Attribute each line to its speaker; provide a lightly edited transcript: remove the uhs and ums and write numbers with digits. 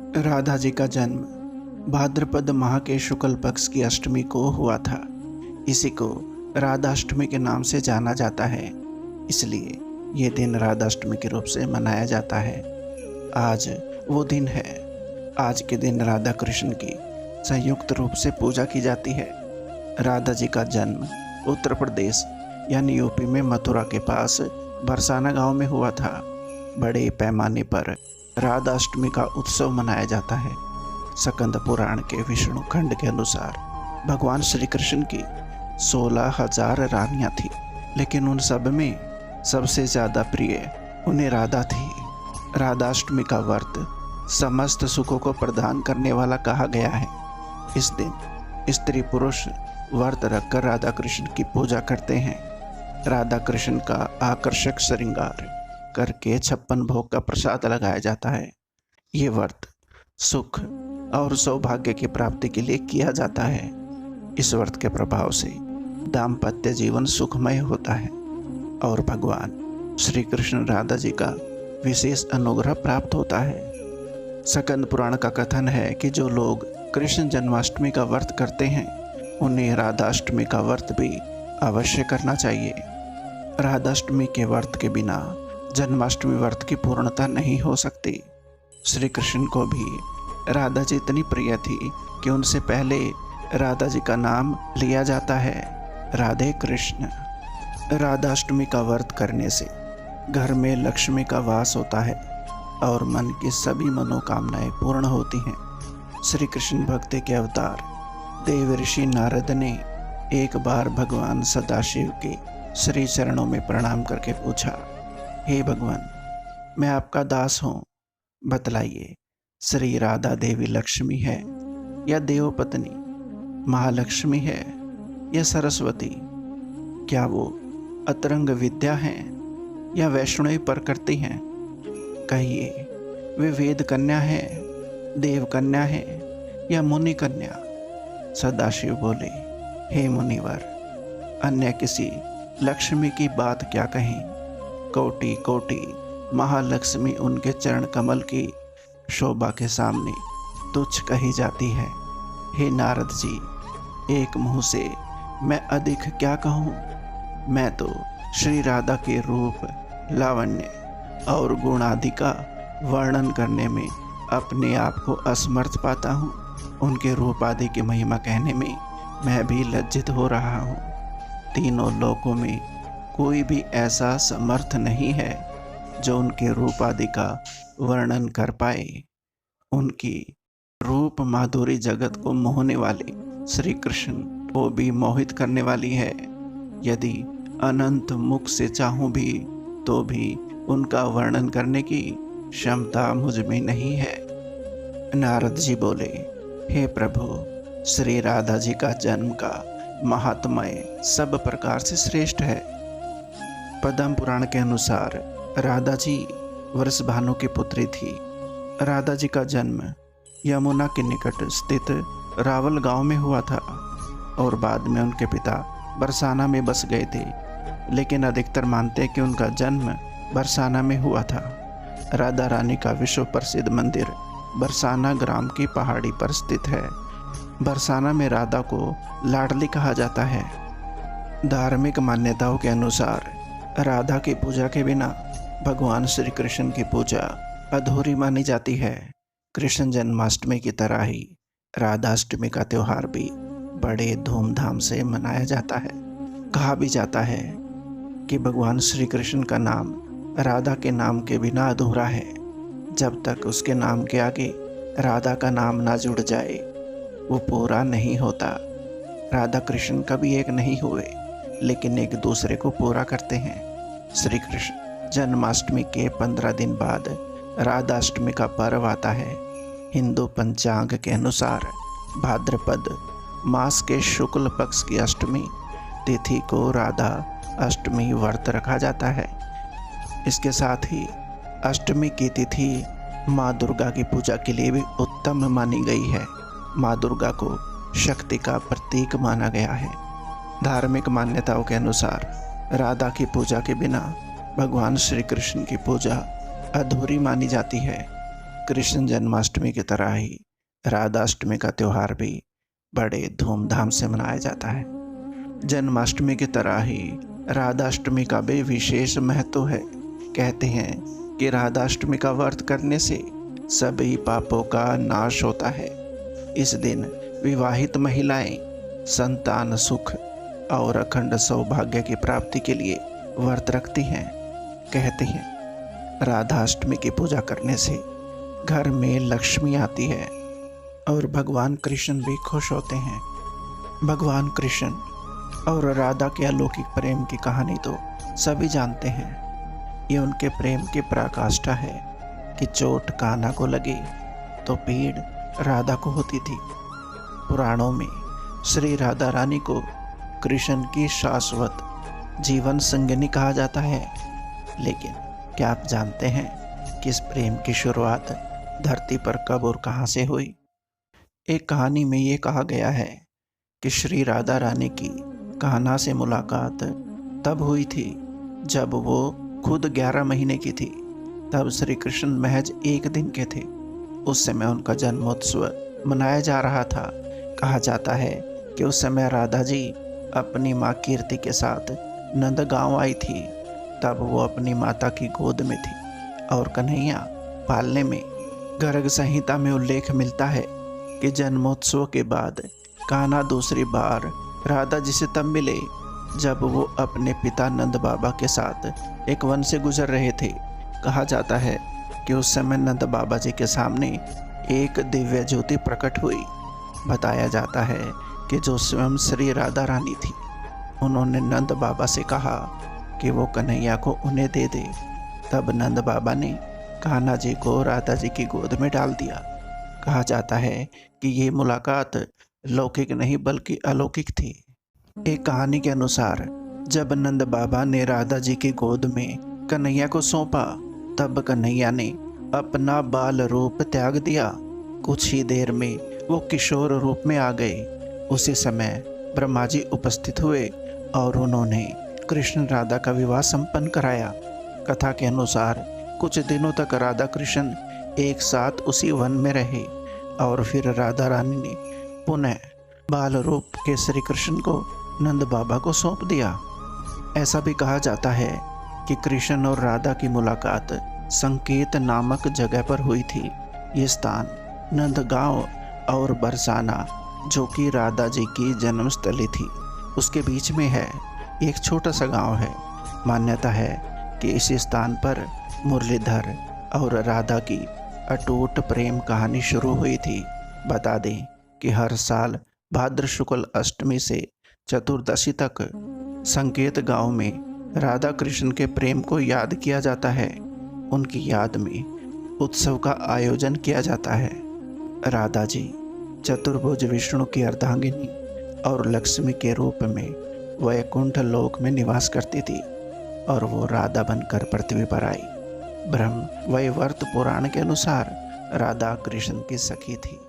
Speaker 1: राधा जी का जन्म भाद्रपद माह के शुक्ल पक्ष की अष्टमी को हुआ था। इसी को राधाष्टमी के नाम से जाना जाता है, इसलिए ये दिन राधाष्टमी के रूप से मनाया जाता है। आज वो दिन है। आज के दिन राधा कृष्ण की संयुक्त रूप से पूजा की जाती है। राधा जी का जन्म उत्तर प्रदेश यानी यूपी में मथुरा के पास बरसाना गांव में हुआ था। बड़े पैमाने पर राधाष्टमी का उत्सव मनाया जाता है। स्कंद पुराण के विष्णु खंड के अनुसार भगवान श्री कृष्ण की 16,000 रानियां थी, लेकिन उन सब में सबसे ज़्यादा प्रिय उन्हें राधा थी। राधाष्टमी का व्रत समस्त सुखों को प्रदान करने वाला कहा गया है। इस दिन स्त्री पुरुष व्रत रखकर राधा कृष्ण की पूजा करते हैं। राधा कृष्ण का आकर्षक श्रृंगार करके 56 भोग का प्रसाद लगाया जाता है। ये व्रत सुख और सौभाग्य की प्राप्ति के लिए किया जाता है। इस व्रत के प्रभाव से दाम्पत्य जीवन सुखमय होता है और भगवान श्री कृष्ण राधा जी का विशेष अनुग्रह प्राप्त होता है। स्कंद पुराण का कथन है कि जो लोग कृष्ण जन्माष्टमी का व्रत करते हैं उन्हें राधाष्टमी का व्रत भी अवश्य करना चाहिए। राधाष्टमी के व्रत के बिना जन्माष्टमी व्रत की पूर्णता नहीं हो सकती। श्री कृष्ण को भी राधा जी इतनी प्रिय थी कि उनसे पहले राधा जी का नाम लिया जाता है, राधे कृष्ण। राधाष्टमी का व्रत करने से घर में लक्ष्मी का वास होता है और मन की सभी मनोकामनाएं पूर्ण होती हैं। श्री कृष्ण भक्ति के अवतार देव ऋषि नारद ने एक बार भगवान सदाशिव के श्री चरणों में प्रणाम करके पूछा, हे भगवान, मैं आपका दास हूँ, बतलाइए श्री राधा देवी लक्ष्मी है या देव पत्नी, महालक्ष्मी है या सरस्वती? क्या वो अतरंग विद्या हैं या वैष्णवी प्रकृति हैं? कहिए, वे वेद कन्या है, देव कन्या है या मुनि कन्या? सदाशिव बोले, हे मुनिवर, अन्य किसी लक्ष्मी की बात क्या कहें? कोटि कोटि महालक्ष्मी उनके चरण कमल की शोभा के सामने तुच्छ कही जाती है। हे नारद जी, एक मुंह से मैं अधिक क्या कहूँ? मैं तो श्री राधा के रूप, लावण्य और गुण आदि का वर्णन करने में अपने आप को असमर्थ पाता हूँ। उनके रूप आदि की महिमा कहने में मैं भी लज्जित हो रहा हूँ। तीनों लोकों में कोई भी ऐसा समर्थ नहीं है जो उनके रूप आदि का वर्णन कर पाए। उनकी रूप माधुरी जगत को मोहने वाले श्री कृष्ण को भी मोहित करने वाली है। यदि अनंत मुख से चाहूँ भी तो भी उनका वर्णन करने की क्षमता मुझ में नहीं है। नारद जी बोले, हे प्रभु, श्री राधा जी का जन्म का महात्म्य सब प्रकार से श्रेष्ठ है। पद्म पुराण के अनुसार राधा जी वृषभानु की पुत्री थी। राधा जी का जन्म यमुना के निकट स्थित रावल गांव में हुआ था और बाद में उनके पिता बरसाना में बस गए थे, लेकिन अधिकतर मानते हैं कि उनका जन्म बरसाना में हुआ था। राधा रानी का विश्व प्रसिद्ध मंदिर बरसाना ग्राम की पहाड़ी पर स्थित है। बरसाना में राधा को लाडली कहा जाता है। धार्मिक मान्यताओं के अनुसार राधा की पूजा के बिना भगवान श्री कृष्ण की पूजा अधूरी मानी जाती है। कृष्ण जन्माष्टमी की तरह ही राधाष्टमी का त्यौहार भी बड़े धूमधाम से मनाया जाता है। कहा भी जाता है कि भगवान श्री कृष्ण का नाम राधा के नाम के बिना अधूरा है। जब तक उसके नाम के आगे राधा का नाम ना जुड़ जाए वो पूरा नहीं होता। राधा कृष्ण कभी एक नहीं हुए, लेकिन एक दूसरे को पूरा करते हैं। श्री कृष्ण जन्माष्टमी के 15 दिन बाद राधाष्टमी का पर्व आता है। हिंदू पंचांग के अनुसार भाद्रपद मास के शुक्ल पक्ष की अष्टमी तिथि को राधा अष्टमी व्रत रखा जाता है। इसके साथ ही अष्टमी की तिथि माँ दुर्गा की पूजा के लिए भी उत्तम मानी गई है। माँ दुर्गा को शक्ति का प्रतीक माना गया है। धार्मिक मान्यताओं के अनुसार राधा की पूजा के बिना भगवान श्री कृष्ण की पूजा अधूरी मानी जाती है। कृष्ण जन्माष्टमी की तरह ही राधाष्टमी का त्यौहार भी बड़े धूमधाम से मनाया जाता है। जन्माष्टमी की तरह ही राधाष्टमी का भी विशेष महत्व है। कहते हैं कि राधाष्टमी का व्रत करने से सभी पापों का नाश होता है। इस दिन विवाहित महिलाएं संतान सुख और अखंड सौभाग्य की प्राप्ति के लिए व्रत रखती हैं। कहते हैं राधाष्टमी की पूजा करने से घर में लक्ष्मी आती है और भगवान कृष्ण भी खुश होते हैं। भगवान कृष्ण और राधा के अलौकिक प्रेम की कहानी तो सभी जानते हैं। ये उनके प्रेम की पराकाष्ठा है कि चोट कान्हा को लगी तो पीड़ राधा को होती थी। पुराणों में श्री राधा रानी को कृष्ण की शाश्वत जीवन संगिनी कहा जाता है। लेकिन क्या आप जानते हैं कि इस प्रेम की शुरुआत धरती पर कब और कहाँ से हुई? एक कहानी में ये कहा गया है कि श्री राधा रानी की कान्हा से मुलाकात तब हुई थी जब वो खुद 11 महीने की थी। तब श्री कृष्ण महज 1 दिन के थे। उस समय उनका जन्मोत्सव मनाया जा रहा था। कहा जाता है कि उस समय राधा जी अपनी माँ कीर्ति के साथ नंदगांव आई थी। तब वो अपनी माता की गोद में थी और कन्हैया पालने में। गर्ग संहिता में उल्लेख मिलता है कि जन्मोत्सव के बाद कान्हा दूसरी बार राधा जी से तब मिले जब वो अपने पिता नंद बाबा के साथ एक वन से गुजर रहे थे। कहा जाता है कि उस समय नंद बाबा जी के सामने एक दिव्य ज्योति प्रकट हुई। बताया जाता है कि जो स्वयं श्री राधा रानी थी, उन्होंने नंद बाबा से कहा कि वो कन्हैया को उन्हें दे दे। तब नंद बाबा ने कान्हा जी को राधा जी की गोद में डाल दिया। कहा जाता है कि ये मुलाकात लौकिक नहीं बल्कि अलौकिक थी। एक कहानी के अनुसार जब नंद बाबा ने राधा जी की गोद में कन्हैया को सौंपा, तब कन्हैया ने अपना बाल रूप त्याग दिया। कुछ ही देर में वो किशोर रूप में आ गए। उसी समय ब्रह्मा जी उपस्थित हुए और उन्होंने कृष्ण राधा का विवाह संपन्न कराया। कथा के अनुसार कुछ दिनों तक राधा कृष्ण एक साथ उसी वन में रहे और फिर राधा रानी ने पुनः बाल रूप के श्री कृष्ण को नंद बाबा को सौंप दिया। ऐसा भी कहा जाता है कि कृष्ण और राधा की मुलाकात संकेत नामक जगह पर हुई थी। ये स्थान नंदगांव और बरसाना, जो कि राधा जी की जन्मस्थली थी, उसके बीच में है। एक छोटा सा गांव है। मान्यता है कि इसी स्थान पर मुरलीधर और राधा की अटूट प्रेम कहानी शुरू हुई थी। बता दें कि हर साल भाद्र शुक्ल अष्टमी से चतुर्दशी तक संकेत गांव में राधा कृष्ण के प्रेम को याद किया जाता है। उनकी याद में उत्सव का आयोजन किया जाता है। राधा जी चतुर्भुज विष्णु की अर्धांगिनी और लक्ष्मी के रूप में वैकुंठ लोक में निवास करती थी और वो राधा बनकर पृथ्वी पर आई। ब्रह्म वैवर्त पुराण के अनुसार राधा कृष्ण की सखी थी।